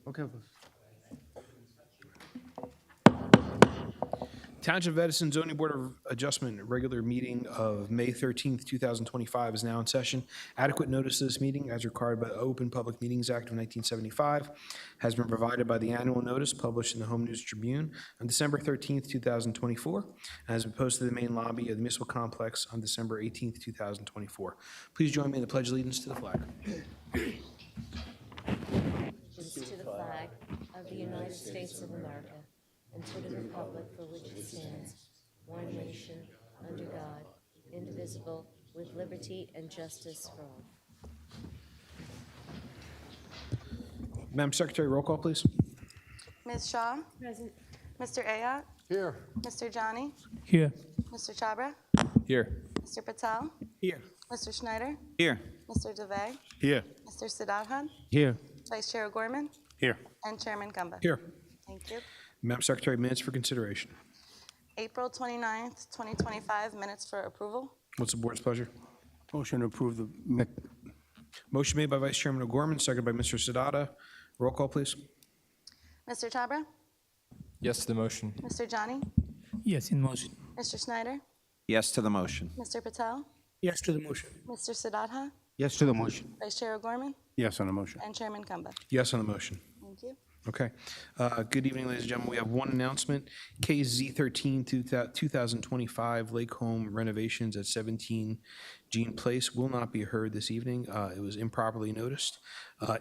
Okay, pues. Township of Edison Zoning Board of Adjustment regular meeting of May 13th, 2025 is now in session. Adequate notice of this meeting, as required by the Open Public Meetings Act of 1975, has been provided by the annual notice published in the Home News Tribune on December 13th, 2024, and has been posted to the main lobby of the municipal complex on December 18th, 2024. Please join me in the Pledge of Allegiance to the flag. To the flag of the United States of America, and to the republic for which it stands, one nation, under God, indivisible, with liberty and justice for all. Madam Secretary, roll call, please. Ms. Shaw? Present. Mr. Ayotte? Here. Mr. Johnny? Here. Mr. Chabra? Here. Mr. Patel? Here. Mr. Schneider? Here. Mr. DeVay? Here. Mr. Siddharthan? Here. Vice Chair O'Gorman? Here. And Chairman Gumba? Here. Thank you. Madam Secretary, minutes for consideration. April 29th, 2025, minutes for approval. What's the board's pleasure? Motion to approve the Motion made by Vice Chairman O'Gorman, seconded by Mr. Sadada. Roll call, please. Mr. Chabra? Yes to the motion. Mr. Johnny? Yes in motion. Mr. Schneider? Yes to the motion. Mr. Patel? Yes to the motion. Mr. Siddhartha? Yes to the motion. Vice Chair O'Gorman? Yes on the motion. And Chairman Gumba? Yes on the motion. Thank you. Okay. Good evening, ladies and gentlemen. We have one announcement. KZ13 2025 Lake Home renovations at 17 Jean Place will not be heard this evening. It was improperly noticed.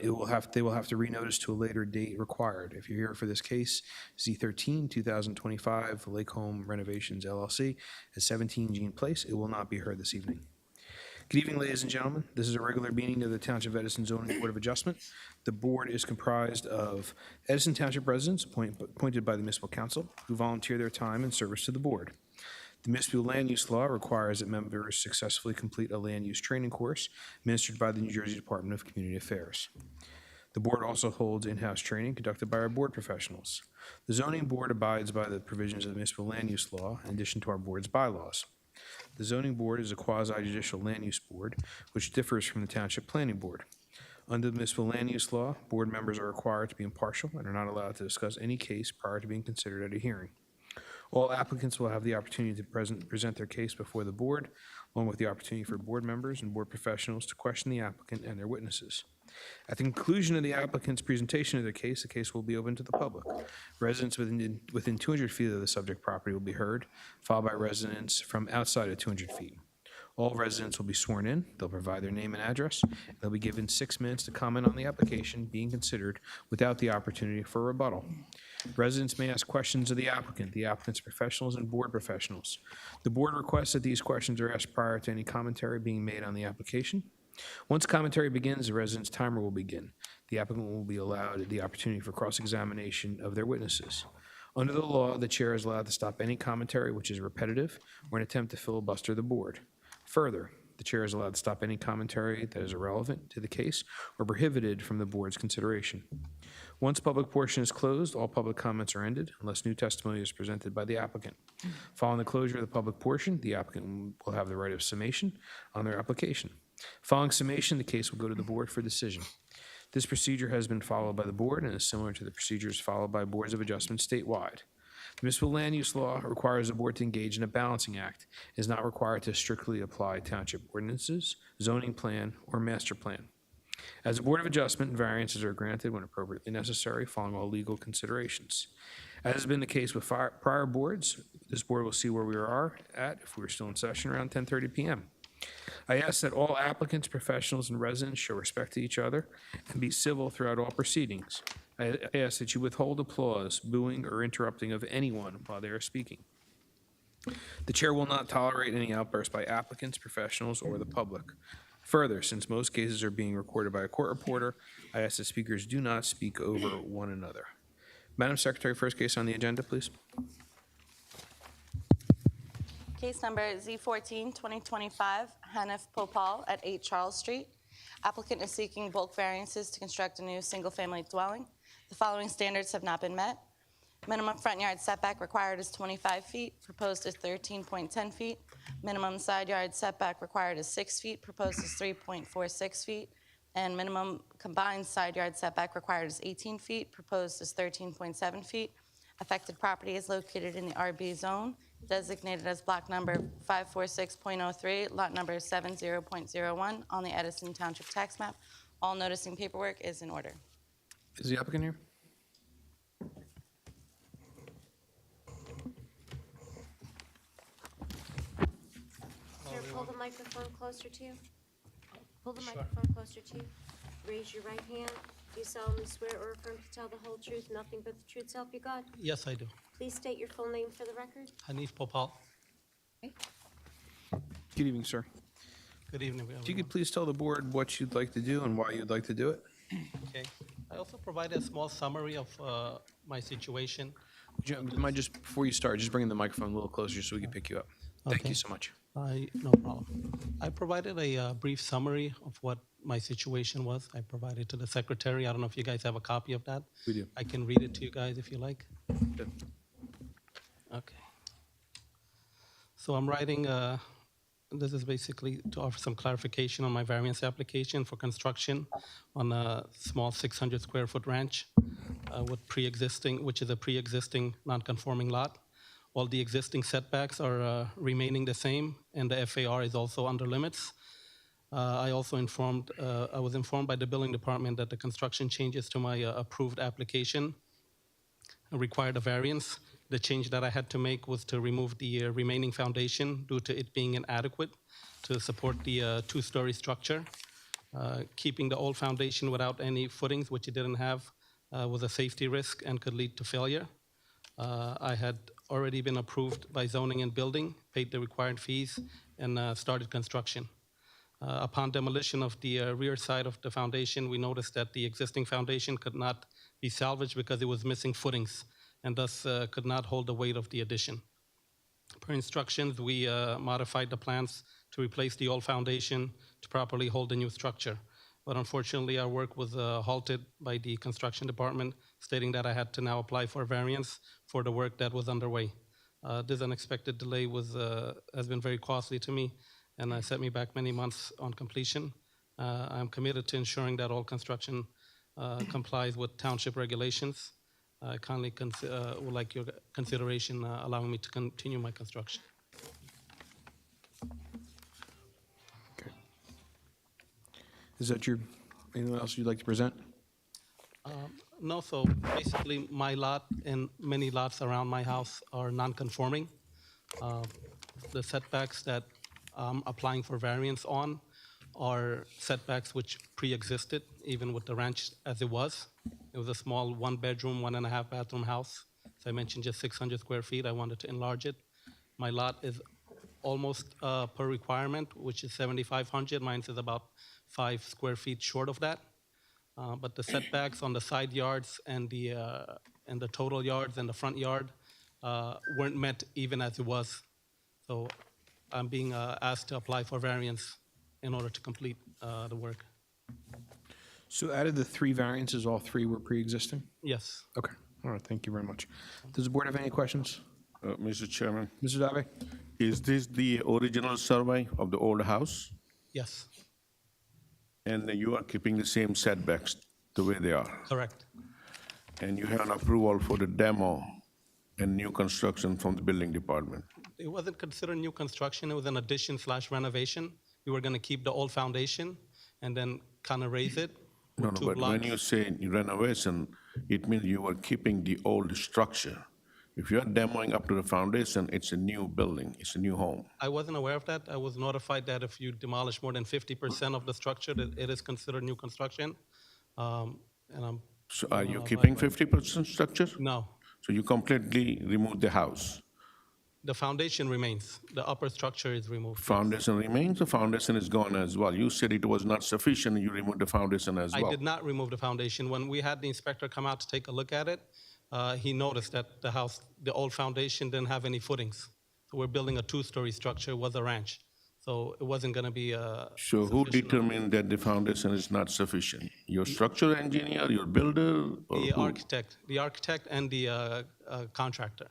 They will have to renotice to a later date required. If you're here for this case, Z13 2025 Lake Home Renovations LLC at 17 Jean Place, it will not be heard this evening. Good evening, ladies and gentlemen. This is a regular meeting of the Township of Edison Zoning Board of Adjustment. The board is comprised of Edison Township residents appointed by the Municipal Council who volunteer their time in service to the board. The municipal land use law requires that members successfully complete a land use training course administered by the New Jersey Department of Community Affairs. The board also holds in-house training conducted by our board professionals. The zoning board abides by the provisions of the municipal land use law in addition to our board's bylaws. The zoning board is a quasi-judicial land use board, which differs from the township planning board. Under the municipal land use law, board members are required to be impartial and are not allowed to discuss any case prior to being considered at a hearing. All applicants will have the opportunity to present their case before the board, along with the opportunity for board members and board professionals to question the applicant and their witnesses. At the conclusion of the applicant's presentation of their case, the case will be open to the public. Residents within 200 feet of the subject property will be heard, followed by residents from outside of 200 feet. All residents will be sworn in. They'll provide their name and address. They'll be given 6 minutes to comment on the application being considered without the opportunity for rebuttal. Residents may ask questions of the applicant's professionals, and board professionals. The board requests that these questions are asked prior to any commentary being made on the application. Once commentary begins, the resident's timer will begin. The applicant will be allowed the opportunity for cross-examination of their witnesses. Under the law, the chair is allowed to stop any commentary which is repetitive or an attempt to filibuster the board. Further, the chair is allowed to stop any commentary that is irrelevant to the case or prohibited from the board's consideration. Once public portion is closed, all public comments are ended unless new testimony is presented by the applicant. Following the closure of the public portion, the applicant will have the right of summation on their application. Following summation, the case will go to the board for decision. This procedure has been followed by the board and is similar to the procedures followed by boards of adjustment statewide. The municipal land use law requires the board to engage in a balancing act. It is not required to strictly apply township ordinances, zoning plan, or master plan. As a board of adjustment, variances are granted when appropriately necessary, following all legal considerations. As has been the case with prior boards, this board will see where we are at if we're still in session around 10:30 p.m. I ask that all applicants, professionals, and residents show respect to each other and be civil throughout all proceedings. I ask that you withhold applause, booing, or interrupting of anyone while they are speaking. The chair will not tolerate any outbursts by applicants, professionals, or the public. Further, since most cases are being recorded by a court reporter, I ask that speakers do not speak over one another. Madam Secretary, first case on the agenda, please. Case number Z14, 2025, Hanif Popal at 8 Charles Street. Applicant is seeking bulk variances to construct a new single-family dwelling. The following standards have not been met. Minimum front yard setback required is 25 feet, proposed is 13.10 feet. Minimum side yard setback required is 6 feet, proposed is 3.46 feet. and minimum combined side yard setback required is 18 feet, proposed is 13.7 feet. Affected property is located in the RB zone, designated as block number 546.03, lot number 70.01 on the Edison Township Tax Map. All noticing paperwork is in order. Is the applicant here? Sir, pull the microphone closer to you. Pull the microphone closer to you. Raise your right hand. Do you solemnly swear or affirm to tell the whole truth, nothing but the truth, so help you God? Yes, I do. Please state your full name for the record. Hanif Popal. Good evening, sir. Good evening, If you everyone. could please tell the board what you'd like to do and why you'd like to do it? Okay. I also provide a small summary of my situation. Mind just, before you start, just bring the microphone a little closer so we can pick you up. Thank Okay. you so much. No problem. I provided a brief summary of what my situation was. I provided to the secretary. I don't know if you guys have a copy of that. We do. I can read it to you guys if you like. Good. Okay. So I'm writing, this is basically to offer some clarification on my variance application for construction on a small 600 square foot ranch with pre-existing, which is a pre-existing non-conforming lot. All the existing setbacks are remaining the same, and the FAR is also under limits. I was informed by the building department that the construction changes to my approved application required a variance. The change that I had to make was to remove the remaining foundation due to it being inadequate to support the two-story structure. Keeping the old foundation without any footings, which it didn't have, was a safety risk and could lead to failure. I had already been approved by zoning and building, paid the required fees, and started construction. Upon demolition of the rear side of the foundation, we noticed that the existing foundation could not be salvaged because it was missing footings and thus could not hold the weight of the addition. Per instructions, we modified the plans to replace the old foundation to properly hold the new structure. But unfortunately, our work was halted by the construction department, stating that I had to now apply for a variance for the work that was underway. This unexpected delay has been very costly to me and set me back many months on completion. I'm committed to ensuring that all construction complies with township regulations. I kindly would like your consideration allowing me to continue my construction. Okay. Is that anyone else you'd like to present? No, so basically my lot and many lots around my house are non-conforming. The setbacks that I'm applying for variance on are setbacks which pre-existed even with the ranch as it was. It was a small one-bedroom, 1.5 bathroom house. So I mentioned just 600 square feet. I wanted to enlarge it. My lot is almost per requirement, which is 7,500. Mine is about 5 square feet short of that. But the setbacks on the side yards and the total yards and the front yard weren't met even as it was. So I'm being asked to apply for variance in order to complete the work. So out of the 3 variances, all 3 were pre-existing? Yes. Okay. All right. Thank you very much. Does the board have any questions? Mr. Chairman, Mr. Dave? is this the original survey of the old house? Yes. And you are keeping the same setbacks the way they are? Correct. And you have an approval for the demo and new construction from the building department? It wasn't considered new construction. It was an addition/renovation. We were going to keep the old foundation and then kind of raise it. No, with 2 but when blocks. you say renovation, it means you are keeping the old structure. If you're demoing up to the foundation, it's a new building, it's a new home. I wasn't aware of that. I was notified that if you demolish more than 50% of the structure, that it is considered new construction. And I'm, So are you keeping 50% structure? no, So you completely removed the house? the foundation remains. The upper structure is removed. Foundation remains, the foundation is gone as well. You said it was not sufficient, you removed the foundation as well. I did not remove the foundation. When we had the inspector come out to take a look at it, he noticed that the old foundation didn't have any footings. So we're building a 2-story structure, it was a ranch. So it wasn't gonna be So who sufficient. determined that the foundation is not sufficient? Your structural engineer, your builder? Or The who? architect and the contractor.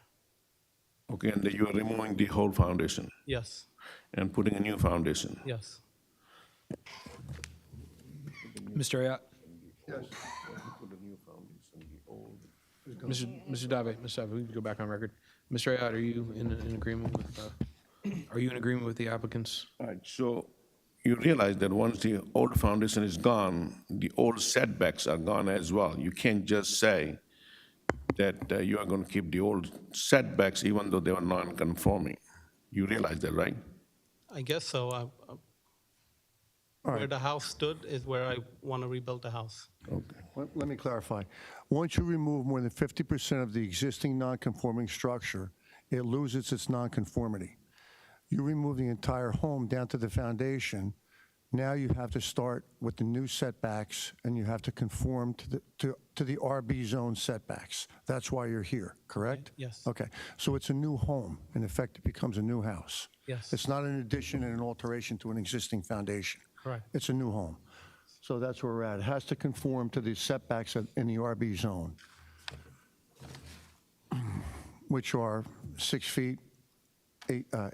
Okay, and you are removing the whole foundation Yes, and putting a new foundation. yes. Mr. Ayotte? Mr. Dave, we can go back on record. Mr. Ayotte, are you in agreement with the applicants? All right, so you realize that once the old foundation is gone, the old setbacks are gone as well. You can't just say that you are going to keep the old setbacks even though they were non-conforming. You realize that, right? I guess so. Where the house stood is where I want to rebuild the house. Let me clarify. Once you remove more than 50% of the existing non-conforming structure, it loses its non-conformity. You remove the entire home down to the foundation, now you have to start with the new setbacks, and you have to conform to the RB zone setbacks. That's why you're here, correct? Yes. Okay, so it's a new home. In effect, it becomes a new house. Yes. It's not an addition and an alteration to an existing foundation. Correct. It's a new home. So that's where we're at. It has to conform to the setbacks in the RB zone, which are 6 feet,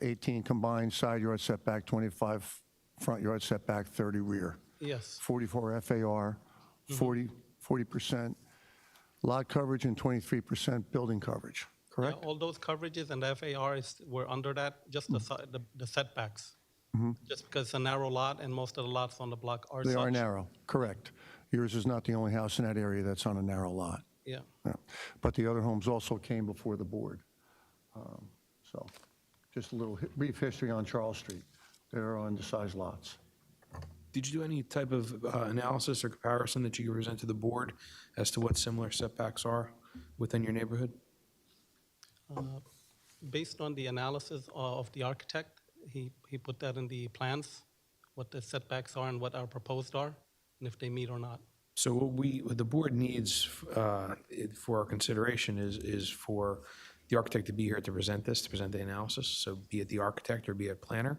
18 combined side yard setback, 25 front yard setback, 30 rear, Yes. 44 FAR, 40% lot coverage, and 23% building coverage, Yeah, correct? all those coverages and FAR were under that, just the setbacks. Just because it's a narrow lot and most of the lots on the block are They are such. narrow, correct. Yours is not the only house in that area that's on a narrow lot. Yeah. Yeah. But the other homes also came before the board. So just a little brief history on Charles Street. They're undersized lots. Did you do any type of analysis or comparison that you can present to the board as to what similar setbacks are within your neighborhood? Based on the analysis of the architect, he put that in the plans, what the setbacks are and what our proposed are, and if they meet or not. So what the board needs for our consideration is for the architect to be here to present the analysis. So be it the architect or be it a planner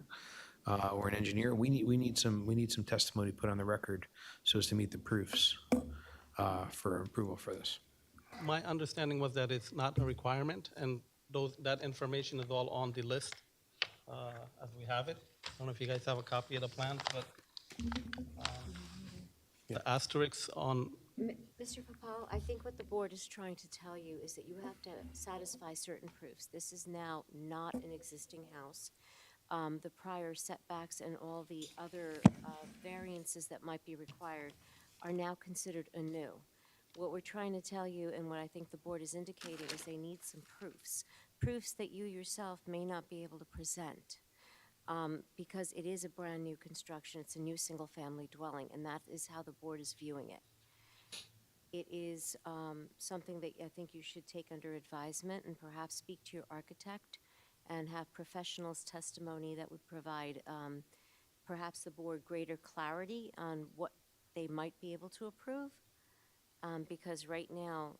or an engineer, we need some testimony put on the record so as to meet the proofs for approval for this. My understanding was that it's not a requirement, and that information is all on the list as we have it. I don't know if you guys have a copy of the plans, but the asterisks on, Mr. Popal, I think what the board is trying to tell you is that you have to satisfy certain proofs. This is now not an existing house. The prior setbacks and all the other variances that might be required are now considered anew. What we're trying to tell you, and what I think the board is indicating, is they need some proofs that you yourself may not be able to present. Because it is a brand-new construction, it's a new single-family dwelling, and that is how the board is viewing it. It is something that I think you should take under advisement and perhaps speak to your architect and have professionals' testimony that would provide perhaps the board greater clarity on what they might be able to approve. Because right now,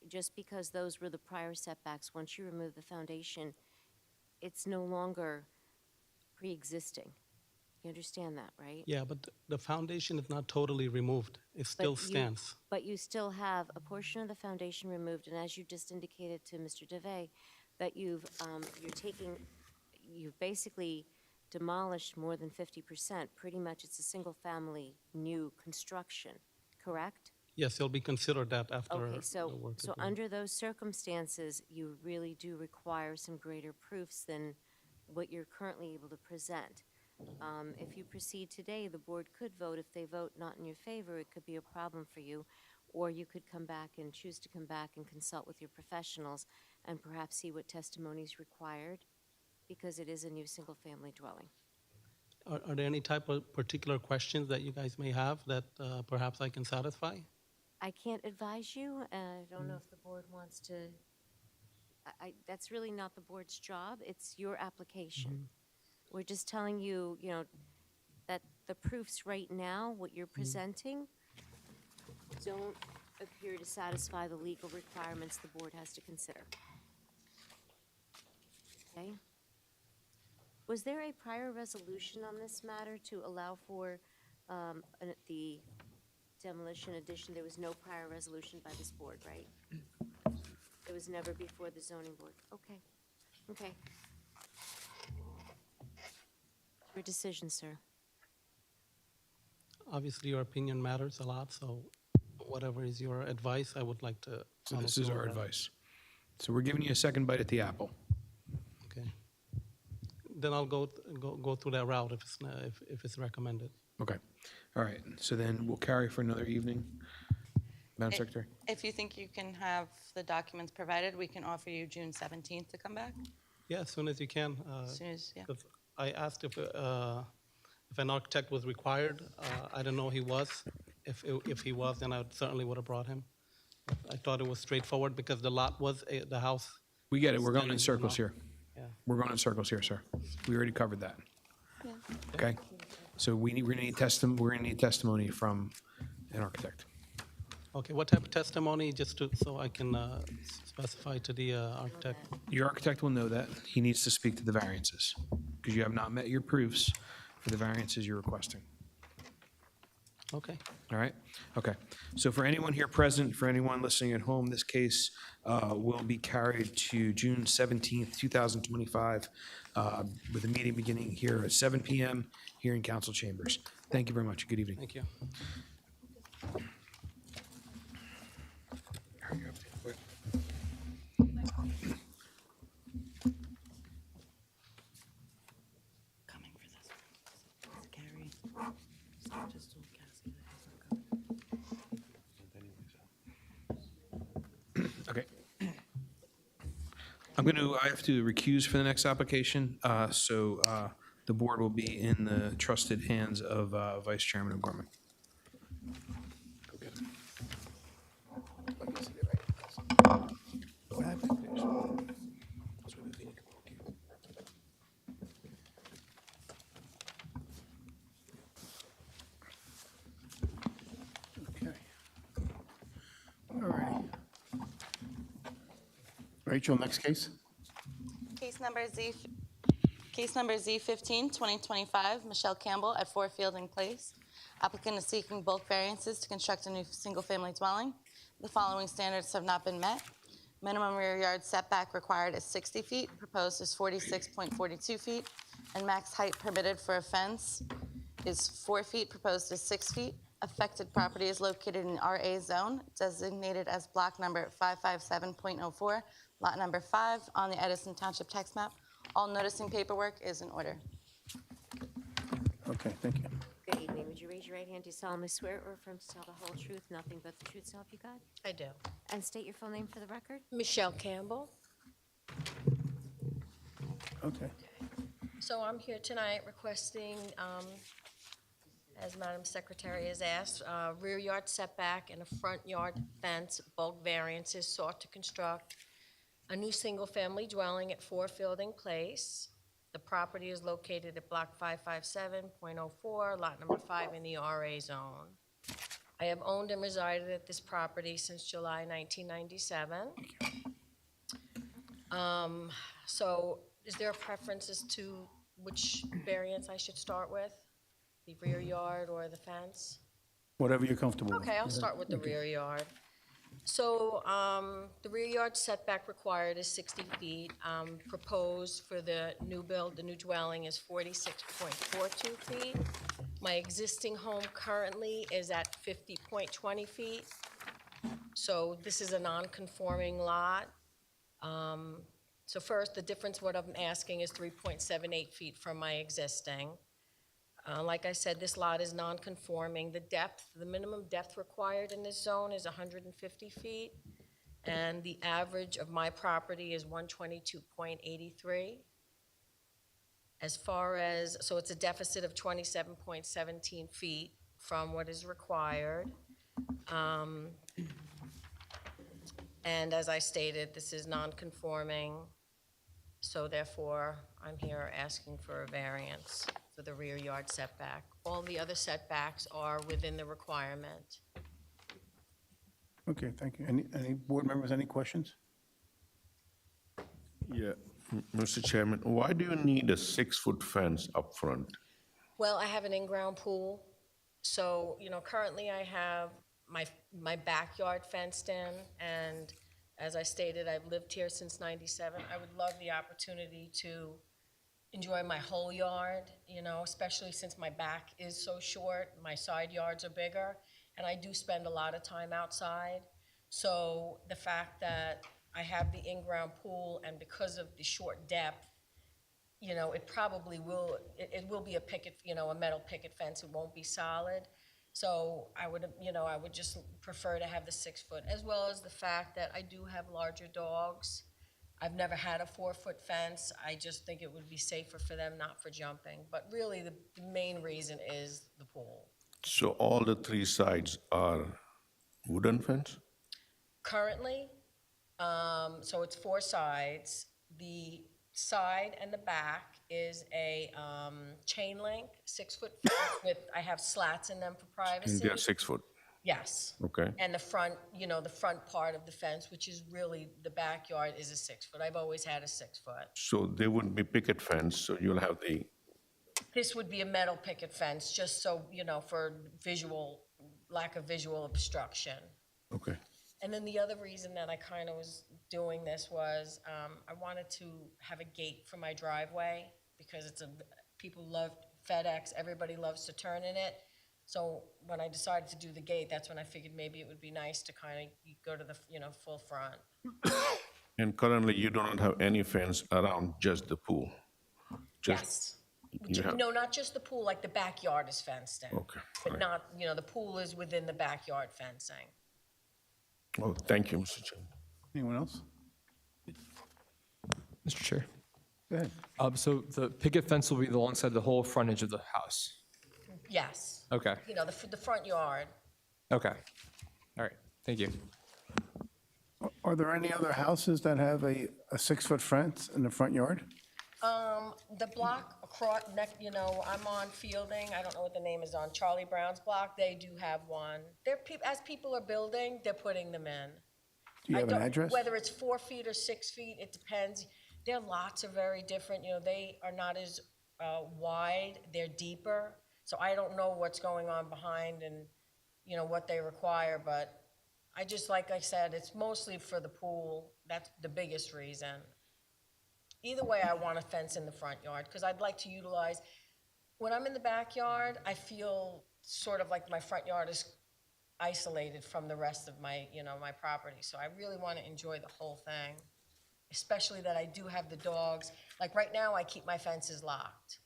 just because those were the prior setbacks, once you remove the foundation, it's no longer pre-existing. You understand that, right? yeah, but the foundation is not totally removed. It still stands. But you still have a portion of the foundation removed, and as you just indicated to Mr. DeVay, that you've basically demolished more than 50%. Pretty much it's a single-family new construction, correct? Yes, it'll be considered that after Okay, the so work is done. under those circumstances, you really do require some greater proofs than what you're currently able to present. If you proceed today, the board could vote. If they vote not in your favor, it could be a problem for you. Or you could come back and choose to come back and consult with your professionals and perhaps see what testimony is required, because it is a new single-family dwelling. Are there any type of particular questions that you guys may have that perhaps I can satisfy? I can't advise you, and I don't know if the board wants to. That's really not the board's job. It's your application. We're just telling you, that the proofs right now, what you're presenting, don't appear to satisfy the legal requirements the board has to consider. Okay? Was there a prior resolution on this matter to allow for the demolition addition? There was no prior resolution by this board, right? It was never before the zoning board. Okay. Okay. Your decision, sir. obviously your opinion matters a lot, so whatever is your advice, I would like to So follow this is through our with that. advice. So we're giving you a second bite at the apple. Okay. Then I'll go through that route if it's recommended. Okay. All right. So then we'll carry for another evening. Madam Secretary? If you think you can have the documents provided, we can offer you June 17th to come back. Yeah, as soon as you can. As soon as, yeah. 'Cause I asked if an architect was required. I didn't know he was. If he was, then I certainly would have brought him. I thought it was straightforward because the lot was the house. We get it. We're going in Standing, circles here. Yeah. We're going in circles here, sir. We already covered that. Okay? So we're gonna need testimony from an architect. Okay, what type of testimony, just so I can specify to the architect? Your architect will know that. He needs to speak to the variances because you have not met your proofs for the variances you're requesting. Okay, All right? Okay. So for anyone here present, for anyone listening at home, this case will be carried to June 17th, 2025, with a meeting beginning here at 7 p.m. here in council chambers. Thank you very much. Good evening. thank you. Coming for this one. Gary. Just told Cassie that he's not coming. Okay. I have to recuse for the next application, so the board will be in the trusted hands of Vice Chairman O'Gorman. Okay. All right. Rachel, next case? Case number Z15, 2025, Michelle Campbell at 4 Fielding Place. Applicant is seeking bulk variances to construct a new single-family dwelling. The following standards have not been met. Minimum rear yard setback required is 60 feet, proposed is 46.42 feet, and max height permitted for a fence is 4 feet, proposed is 6 feet. Affected property is located in RA zone, designated as block number 557.04, lot number 5 on the Edison Township tax map. All noticing paperwork is in order. Okay, thank you. Good evening. Would you raise your right hand? Do you solemnly swear or affirm to tell the whole truth, nothing but the truth, so help you God? I do. And state your full name for the record. Michelle Campbell. Okay. So I'm here tonight requesting, as Madam Secretary has asked, rear yard setback and a front yard fence, bulk variances sought to construct a new single-family dwelling at 4 Fielding Place. The property is located at block 557.04, lot number 5 in the RA zone. I have owned and resided at this property since July 1997. So is there a preference as to which variance I should start with? The rear yard or the fence? Whatever you're comfortable with. Okay, I'll start with the rear yard. So the rear yard setback required is 60 feet. Proposed for the new build, the new dwelling is 46.42 feet. My existing home currently is at 50.20 feet. So this is a non-conforming lot. So first, the difference, what I'm asking is 3.78 feet from my existing. Like I said, this lot is non-conforming. The depth, the minimum depth required in this zone is 150 feet, and the average of my property is 122.83. As far as, so it's a deficit of 27.17 feet from what is required. And as I stated, this is non-conforming, so therefore, I'm here asking for a variance for the rear yard setback. All the other setbacks are within the requirement. Okay, thank you. Any board members, any questions? Yeah, Mr. Chairman, why do you need a 6-foot fence up front? Well, I have an in-ground pool, so, currently I have my backyard fenced in, and as I stated, I've lived here since '97. I would love the opportunity to, enjoy my whole yard, you know, especially since my back is so short, my side yards are bigger, and I do spend a lot of time outside. So the fact that I have the in-ground pool, and because of the short depth, you know, it probably will, it will be a picket, you know, a metal picket fence, it won't be solid. So I would, you know, I would just prefer to have the 6 foot, as well as the fact that I do have larger dogs. I've never had a 4-foot fence. I just think it would be safer for them, not for jumping. But really, the main reason is the pool. So all the three sides are wooden fence? Currently, so it's 4 sides. The side and the back is a chain link, 6-foot fence with, I have slats in them for And privacy. they are 6 foot, Yes. okay? And the front, you know, the front part of the fence, which is really, the backyard is a 6 foot. I've always had a 6 foot. So they wouldn't be picket fence, so you'll have the, This would be a metal picket fence, just so, you know, for visual, lack of visual obstruction. okay. And then the other reason that I kind of was doing this was, I wanted to have a gate for my driveway, because people love FedEx, everybody loves to turn in it. So when I decided to do the gate, that's when I figured maybe it would be nice to kind of go to the, you know, full front. And currently, you do not have any fence around just the pool? Just- Yes. you have- No, not just the pool, like the backyard is fenced in. Okay, But all right. not, you know, the pool is within the backyard fencing. Oh, thank you, Mr. Chairman. Anyone else? Mr. Chair. Go ahead. So the picket fence will be alongside the whole frontage of the house? Yes. Okay, You know, the front yard. okay. All right, thank you. Are there any other houses that have a 6-foot fence in the front yard? The block across, you know, I'm on Fielding, I don't know what the name is on, Charlie Brown's block, they do have one. As people are building, they're putting them in. Do you I have an don't- address? Whether it's 4 feet or 6 feet, it depends. Their lots are very different, you know, they are not as wide, they're deeper. So I don't know what's going on behind and, you know, what they require, but I just, like I said, it's mostly for the pool, that's the biggest reason. Either way, I want a fence in the front yard, because I'd like to utilize, when I'm in the backyard, I feel sort of like my front yard is isolated from the rest of my, you know, my property. So I really want to enjoy the whole thing, especially that I do have the dogs. Like right now, I keep my fences locked.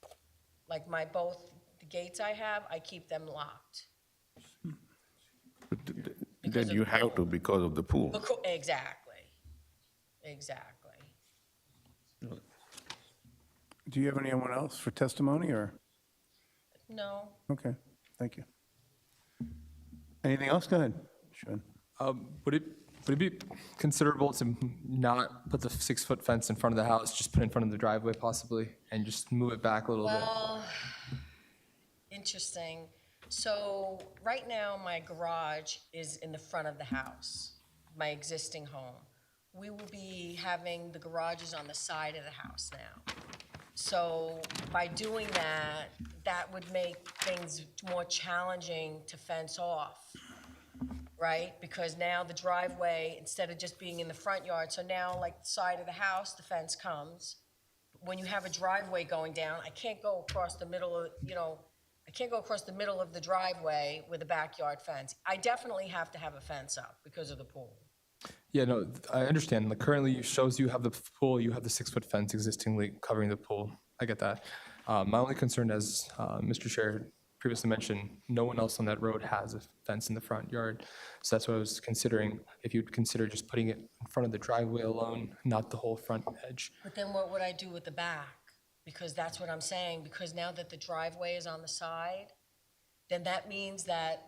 Like both the gates I have, I keep them locked. Then you have to because of the pool. Exactly. Exactly. Do you have anyone else for testimony, or? No, Okay, thank you. Anything else? Go ahead, Sean. Would it be considerable to not put the 6-foot fence in front of the house, just put it in front of the driveway possibly, and just move it back a little bit? well, interesting. So right now, my garage is in the front of the house, my existing home. We will be having the garages on the side of the house now. So by doing that, that would make things more challenging to fence off, right? Because now the driveway, instead of just being in the front yard, so now like the side of the house, the fence comes. When you have a driveway going down, I can't go across the middle of, you know, I can't go across the middle of the driveway with a backyard fence. I definitely have to have a fence up because of the pool. Yeah, no, I understand. Like currently it shows you have the pool, you have the 6-foot fence existingly covering the pool. I get that. My only concern, as Mr. Chair previously mentioned, no one else on that road has a fence in the front yard. So that's what I was considering, if you'd consider just putting it in front of the driveway alone, not the whole front edge. But then what would I do with the back? Because that's what I'm saying, because now that the driveway is on the side, then that means that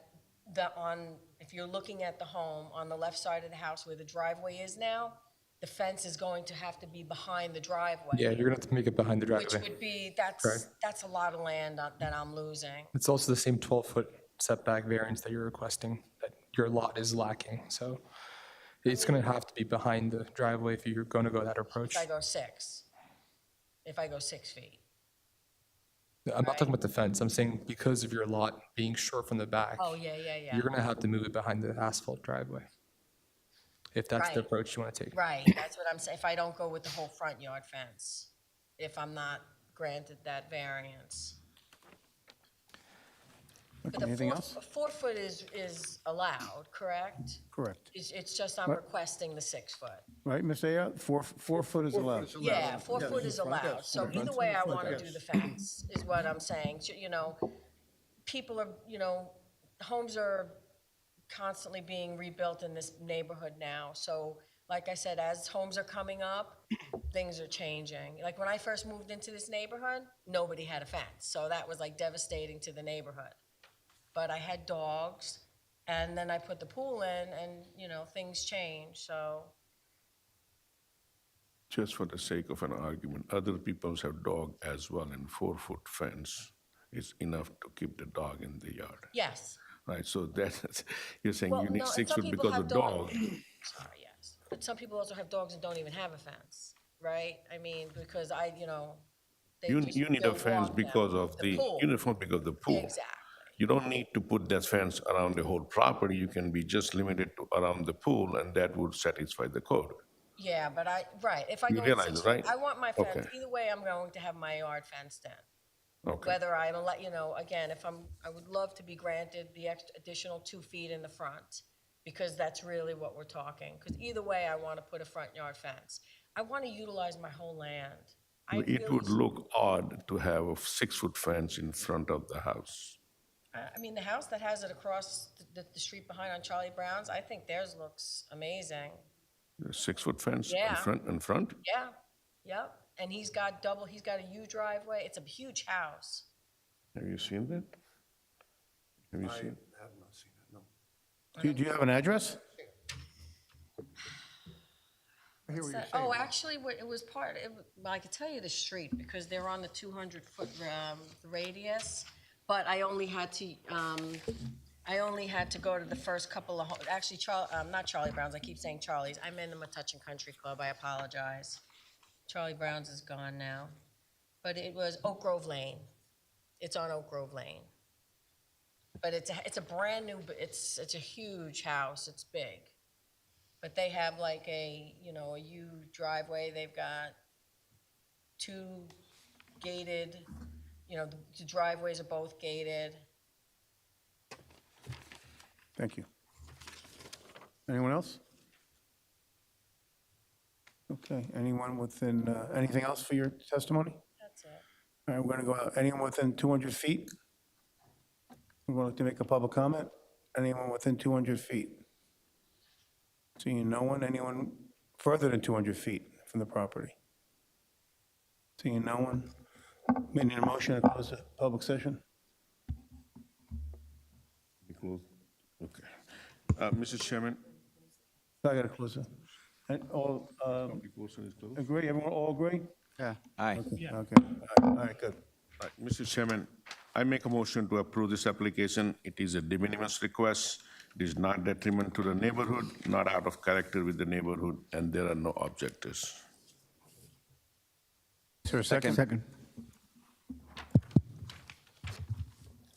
if you're looking at the home, on the left side of the house where the driveway is now, the fence is going to have to be behind the driveway. Yeah, you're gonna have to make it behind the Which driveway. would be, Correct. that's a lot of land that I'm losing. It's also the same 12-foot setback variance that you're requesting, that your lot is lacking. So it's gonna have to be behind the driveway if you're gonna go that approach. If I go 6. If I go 6 feet. I'm not talking about the fence. I'm saying because of your lot being short from the back. Oh, yeah. You're gonna have to move it behind the asphalt driveway. If that's the Right. approach you wanna take. Right, that's what I'm saying, if I don't go with the whole front yard fence, if I'm not granted that variance. Okay, But the anything 4 else? 4 foot is allowed, correct? Correct. It's just I'm Right. requesting the 6 foot. Right, Ms. Ayotte? 4 foot is allowed. Yeah, 4 foot is allowed, so either way I want to do the fence, is what I'm saying. You know, people are, you know, homes are constantly being rebuilt in this neighborhood now, so like I said, as homes are coming up, things are changing. Like when I first moved into this neighborhood, nobody had a fence, so that was like devastating to the neighborhood. But I had dogs, and then I put the pool in, and, you know, things change, so. Just for the sake of an argument, other people have dog as well, and 4-foot fence is enough to keep the dog in the yard, Yes. right? So that, you're saying Well, you need no, and 6 some foot people because have of dog. Sorry, yes. But some people also have dogs and don't even have a fence, right? I mean, because you know, they You, just, you need a they'll fence walk them. because of the pool. uniform, because of the pool. Exactly. You don't need to put that fence around the whole property. You can be just limited to around the pool, and that would satisfy the code. Yeah, but right, if I You go with realize, 6 right? foot, I want my fence, Okay. either way, I'm going to have my yard fenced in. Okay. Whether I let, you know, again, I would love to be granted the additional 2 feet in the front, because that's really what we're talking. Because either way, I want to put a front yard fence. I want to utilize my whole land. It would look odd to have a 6-foot fence in front of the house. I mean, the house that has it across the street behind on Charlie Brown's, I think theirs looks amazing. A 6-foot fence Yeah. in front? Yeah, yep. And he's got a U driveway. It's a huge house. Have you seen that? Have you seen? I have not seen it, no. Do you have an address? I hear what you're saying. Oh, actually, it was well, I could tell you the street because they're on the 200-foot radius, but I only had to go to the first couple of, actually, not Charlie Brown's, I keep saying Charlie's. I'm in the Metuchen Country Club, I apologize. Charlie Brown's is gone now. But it was Oak Grove Lane. It's on Oak Grove Lane. But it's a brand new, it's a huge house, it's big. But they have like a U driveway, they've got 2 gated, the driveways are both gated. Thank you. Anyone else? Okay, anyone within, anything else for your testimony? That's it. All right, we're gonna go out, anyone within 200 feet? We're going to make a public comment? Anyone within 200 feet? Seeing no one, anyone further than 200 feet from the property? Seeing no one, we need a motion to close the public session? Okay. Mr. Chairman, I gotta close it. And all, public portion is closed. agree, everyone all agree? Yeah. Aye. Okay, all right, good. Right, Mr. Chairman, I make a motion to approve this application. It is a de minimis request. It is not detriment to the neighborhood, not out of character with the neighborhood, and there are no objectors. Is there a second? Second.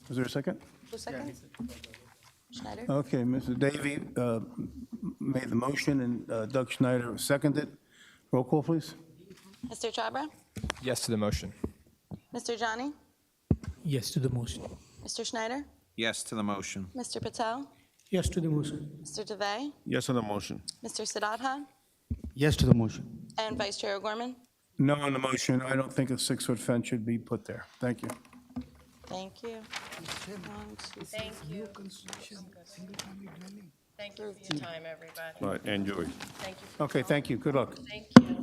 Was there a second? Who seconds? Schneider? Okay, Mr. Davy made the motion, and Doug Schneider seconded. Roll call, please. Mr. Chhabra? Yes to the motion. Mr. Johnny? Yes to the motion. Mr. Schneider? Yes to the motion. Mr. Patel? Yes to the motion. Mr. DeVay? Yes on the motion. Mr. Siddhartha? Yes to the motion. And Vice Chair O'Gorman? No on the motion. I don't think a 6-foot fence should be put there. Thank you. Thank you. 1, 2, Thank you. Thank you for your time, everybody. All right, enjoy. Thank you. Okay, thank you. Good luck. Thank you.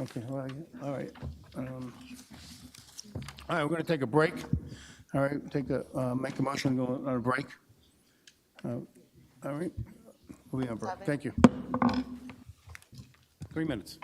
Okay, all right. All right, we're going to take a break. All right, make a motion, to go on a break. All right, we'll be on break. Thank you. 3 minutes.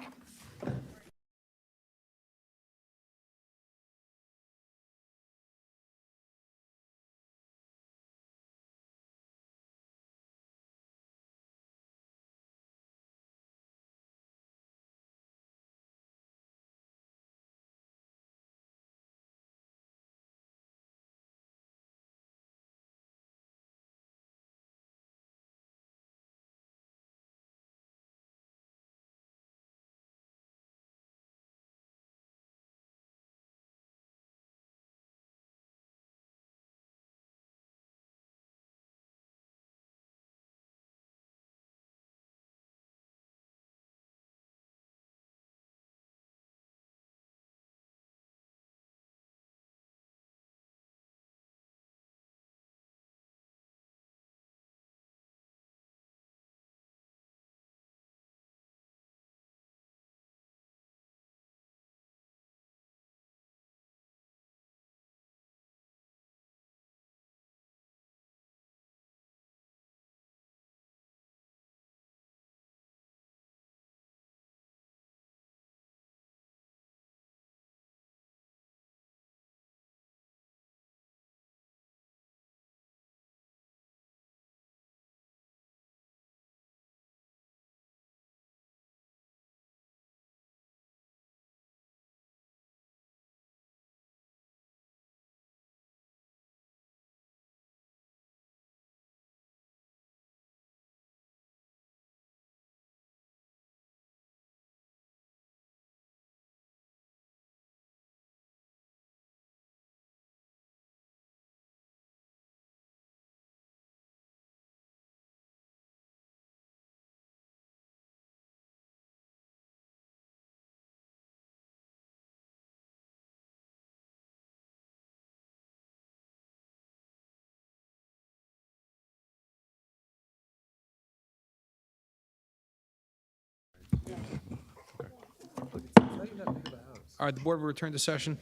All right, the board will return to session.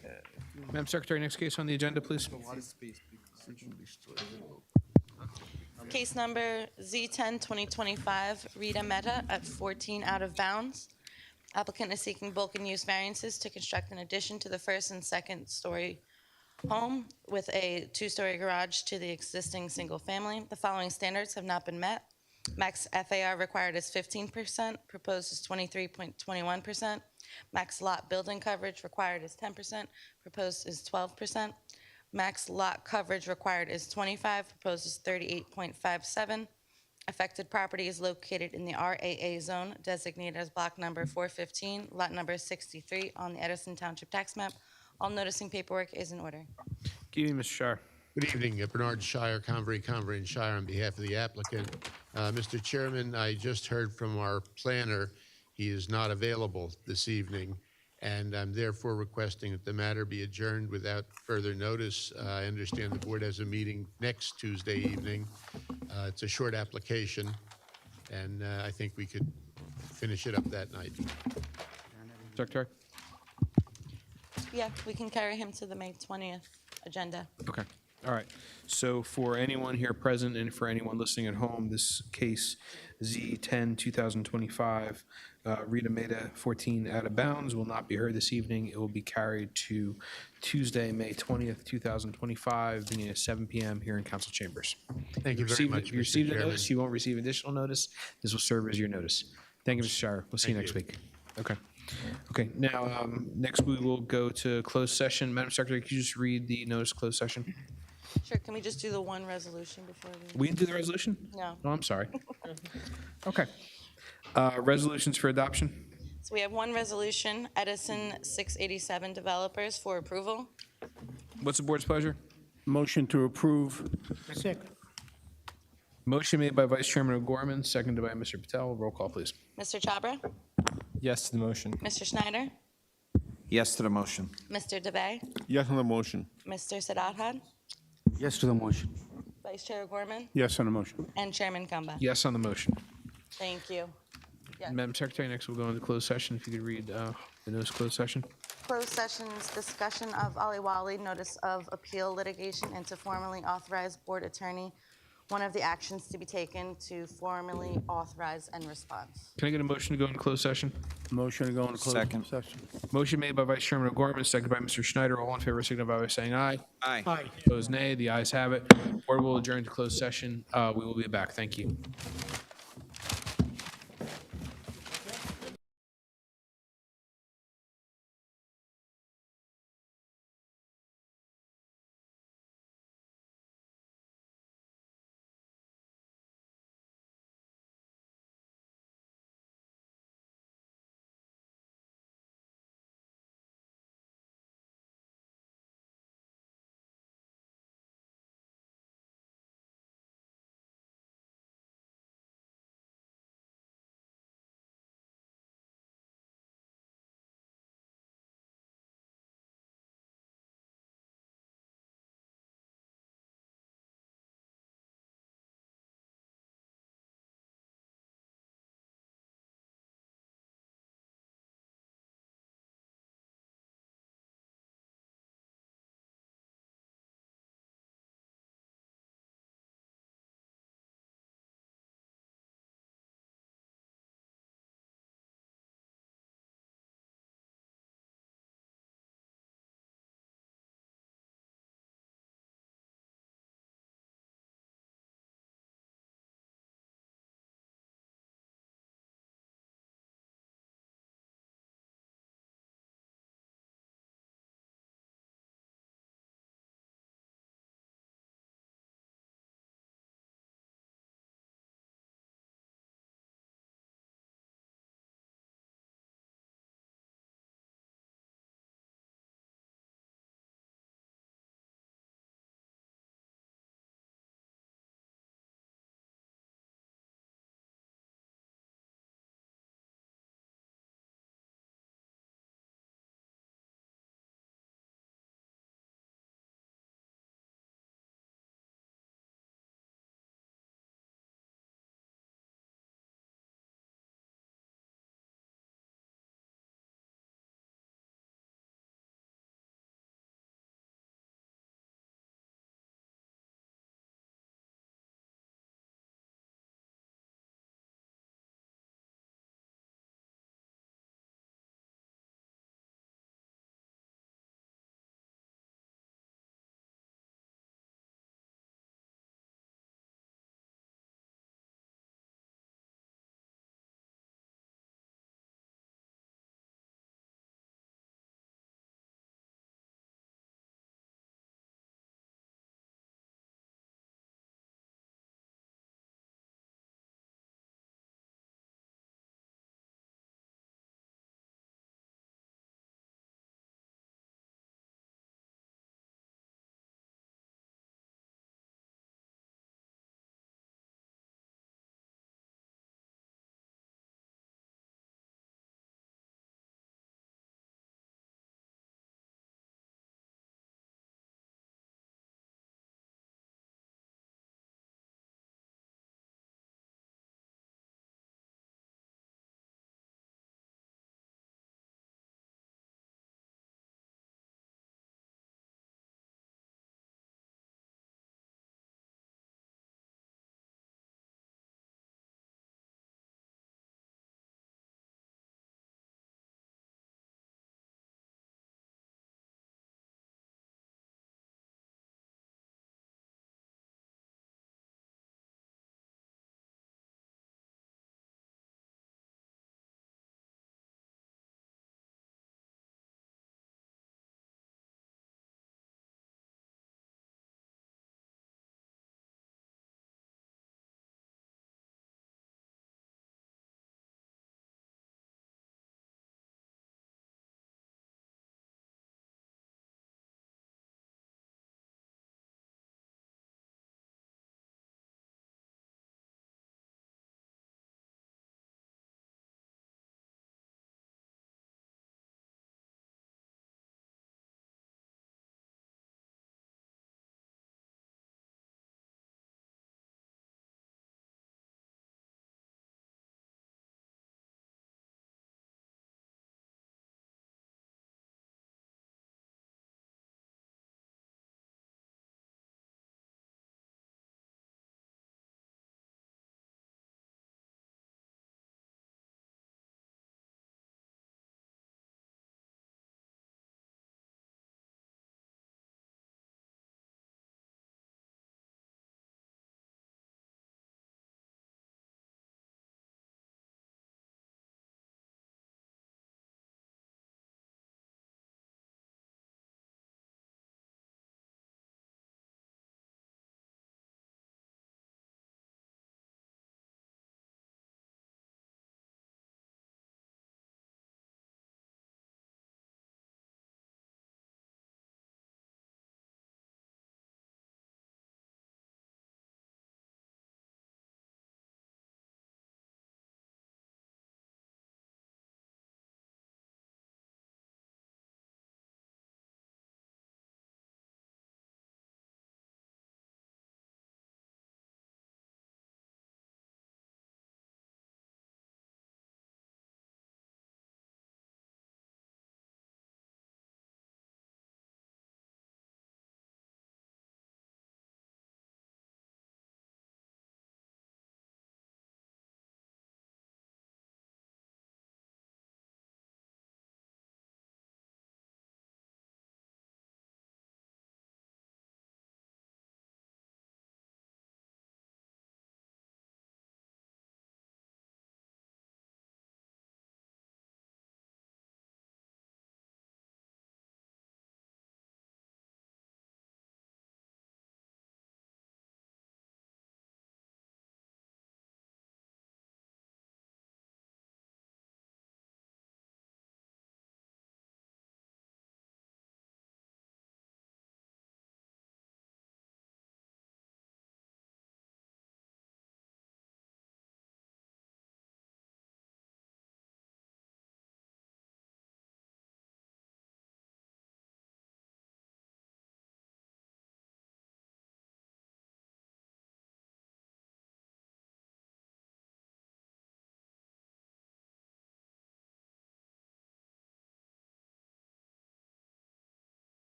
Madam Secretary, next case on the agenda, please. Case number Z10, 2025, Rita Mehta at 14 Out of Bounds. Applicant is seeking bulk and use variances to construct an addition to the first and second story home with a two-story garage to the existing single family. The following standards have not been met. Max FAR required is 15%, proposed is 23.21%. Max lot building coverage required is 10%, proposed is 12%. Max lot coverage required is 25, proposed is 38.57. Affected property is located in the RAA zone designated as block number 415, lot number 63 on the Edison Township tax map. All noticing paperwork is in order. Good evening, Mr. Shire. Good evening, Bernard Shire, Convery and Shire, on behalf of the applicant. Mr. Chairman, I just heard from our planner. He is not available this evening, and I'm therefore requesting that the matter be adjourned without further notice. I understand the board has a meeting next Tuesday evening. It's a short application, and I think we could finish it up that night. Secretary? Yeah, we can carry him to the May 20th agenda. Okay. All right. So for anyone here present and for anyone listening at home, this case Z10, 2025, Rita Mehta, 14 Out of Bounds, will not be heard this evening. It will be carried to Tuesday, May 20th, 2025, beginning at 7 p.m. here in council chambers. Thank you very much, If you Mr. received a Chairman. notice, you won't receive additional notice. This will serve as your notice. Thank you, Mr. Shire. We'll see you Thank next you. week. Okay. Okay, now, next we will go to closed session. Madam Secretary, could you just read the notice of closed session? Sure, can we just do the one resolution before we? We didn't do the resolution? No. Oh, I'm sorry. Okay. Resolutions for adoption? So we have one resolution, Edison 687 developers for approval. What's the board's pleasure? Motion to approve. Second. Motion made by Vice Chairman O'Gorman, seconded by Mr. Patel. Roll call, please. Mr. Chabra? Yes to the motion. Mr. Schneider? Yes to the motion. Mr. DeBay? Yes on the motion. Mr. Sadathan? Yes to the motion. Vice Chair O'Gorman? Yes on the motion. And Chairman Kamba? Yes on the motion. Thank you. Yes. Madam Secretary, next we'll go into closed session. If you could read the notice of closed session. Closed sessions, discussion of Ali Wali notice of appeal litigation and to formally authorize board attorney. One of the actions to be taken to formally authorize and respond. Can I get a motion to go into closed session? Motion to go into closed Second. session. Motion made by Vice Chairman O'Gorman, seconded by Mr. Schneider. All in favor signify by saying aye. Aye. Opposed, nay. The ayes have it. Board will adjourn to closed session. We will be back. Thank you.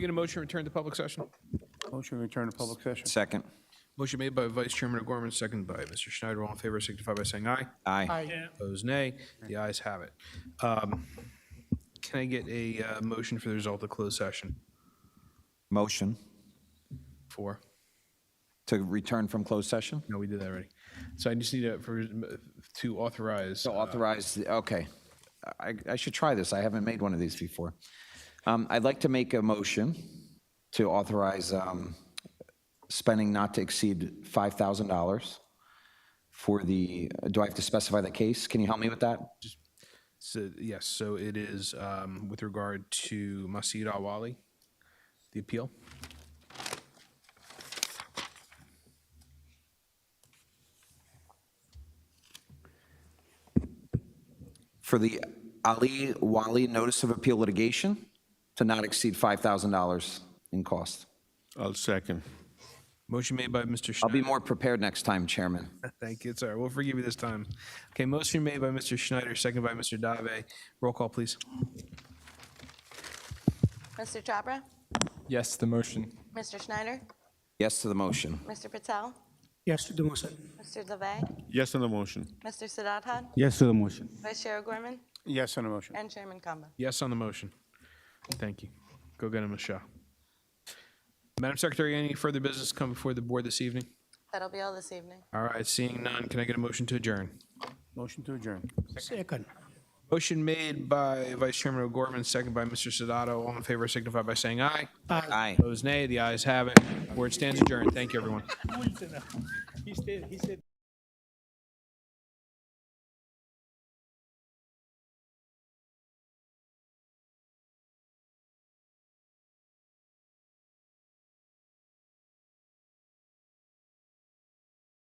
get a motion to return to public session? Motion to return to public session. Second. Motion made by Vice Chairman O'Gorman, second by Mr. Schneider. All in favor signify by saying aye. Aye. Opposed, nay. The ayes have it. Can I get a motion for the result of closed session? Motion Four. to return from closed session? No, we did that already. So I just need to authorize. To authorize, okay. I should try this. I haven't made one of these before. I'd like to make a motion to authorize spending not to exceed $5,000 for the, do I have to specify the case? Can you help me with that? So, yes, so it is with regard to Masid Awali, the appeal. For the Ali Wali Notice of Appeal litigation to not exceed $5,000 in cost. I'll second. Motion made by Mr. I'll Schneider. be more prepared next time, Chairman. Thank you. It's all right. We'll forgive you this time. Okay, motion made by Mr. Schneider, second by Mr. Dave. Roll call, please. Mr. Chopra? Yes to the motion. Mr. Schneider? Yes to the motion. Mr. Patel? Yes to the motion. Mr. DeVay? Yes on the motion. Mr. Siddharthan? Yes to the motion. Vice Chair O'Gorman? Yes on the motion. And Chairman Kamba? Yes on the motion. Thank you. Go get him a shot. Madam Secretary, any further business come before the board this evening? That'll be all this evening. All right, seeing none, can I get a motion to adjourn? Motion to adjourn. Second. Motion made by Vice Chairman O'Gorman, second by Mr. Sadato. All in favor signify by saying aye. Aye. Opposed, nay. The ayes have it. Board stands adjourned. Thank you, everyone. He said.